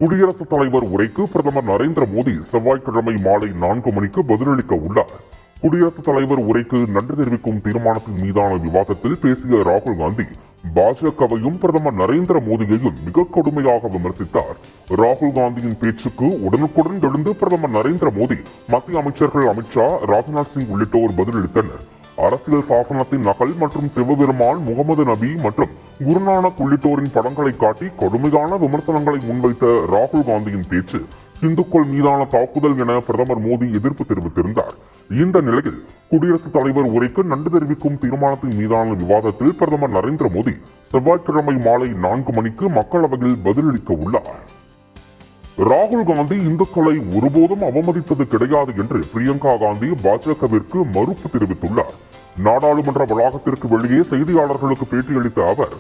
குடியரசுத் தலைவர் உரைக்கு பிரதமர் நரேந்திர மோடி செவ்வாய்க்கிழமை மாலை 4 மணிக்கு பதிலளிக்க உள்ளார். குடியரசுத் தலைவர் உரைக்கு நன்றி தெரிவிக்கும் தீர்மானத்தின் மீதான விவாதத்தில் பேசிய ராகுல் காந்தி பாஜகவையும் பிரதமர் நரேந்திர மோடியையும் மிக கடுமையாக விமர்சித்தார். ராகுல் காந்தியின் பேச்சுக்கு உடனுக்குடன் எழுந்து பிரதமர் நரேந்திர மோடி, மத்திய அமைச்சர்கள் அமித்ஷா, ராஜ்நாத் சிங் உள்ளிட்டோர் பதிலளித்தனர். அரசியல் சாசனத்தின் நகல் மற்றும் சிவபெருமான், முகமது நபி மற்றும் குருநானக் உள்ளிட்டோரின் படங்களை காட்டி கடுமையான விமர்சனங்களை முன்வைத்த ராகுல் காந்தியின் பேச்சு இந்துக்கள் மீதான தாக்குதல் என பிரதமர் மோடி எதிர்ப்பு தெரிவித்திருந்தார். இந்த நிலையில் குடியரசுத் தலைவர் உரைக்கு நன்றி தெரிவிக்கும் தீர்மானத்தின் மீதான விவாதத்தில் பிரதமர் நரேந்திர மோடி செவ்வாய்க்கிழமை மாலை 4 மணிக்கு மக்களவையில் பதிலளிக்க உள்ளார். ராகுல் காந்தி இந்துக்களை ஒருபோதும் அவமதித்தது கிடையாது என்று பிரியங்கா காந்தி பாஜகவிற்கு மறுப்பு தெரிவித்துள்ளார். நாடாளுமன்ற வளாகத்திற்கு வெளியே செய்தியாளர்களுக்கு பேட்டியளித்த அவர்,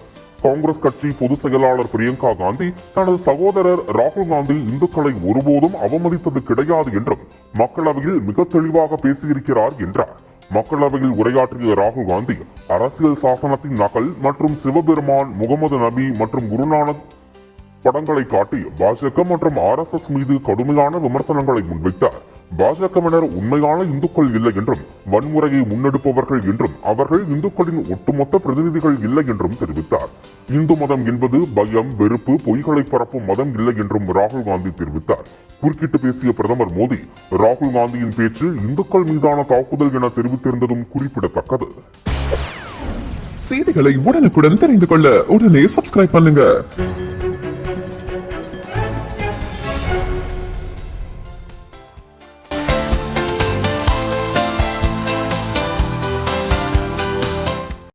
காங்கிரஸ் கட்சி பொதுச் செயலாளர் பிரியங்கா காந்தி தனது சகோதரர் ராகுல் காந்தி இந்துக்களை ஒருபோதும் அவமதித்தது கிடையாது என்றும் மக்களவையில் மிக தெளிவாக பேசியிருக்கிறார் என்றார். மக்களவையில் உரையாற்றிய ராகுல் காந்தி அரசியல் சாசனத்தின் நகல் மற்றும் சிவபெருமான், முகமது நபி மற்றும் குருநானக் படங்களை காட்டி பாஜக மற்றும் RSS மீது கடுமையான விமர்சனங்களை முன்வைத்தார். பாஜகவினர் உண்மையான இந்துக்கள் இல்லை என்றும் வன்முறையை முன்னெடுப்பவர்கள் என்றும் அவர்கள் இந்துக்களின் ஒட்டுமொத்த பிரதிநிதிகள் இல்லை என்றும் தெரிவித்தார். இந்து மதம் என்பது பயம், வெறுப்பு, பொய்களை பரப்பும் மதம் இல்லை என்றும் ராகுல் காந்தி தெரிவித்தார். குறுக்கிட்டு பேசிய பிரதமர் மோடி ராகுல் காந்தியின் பேச்சு இந்துக்கள் மீதான தாக்குதல் என தெரிவித்திருந்ததும் குறிப்பிடத்தக்கது. செய்திகளை உடனுக்குடன் தெரிந்து கொள்ள உடனே சப்ஸ்கிரைப் பண்ணுங்க.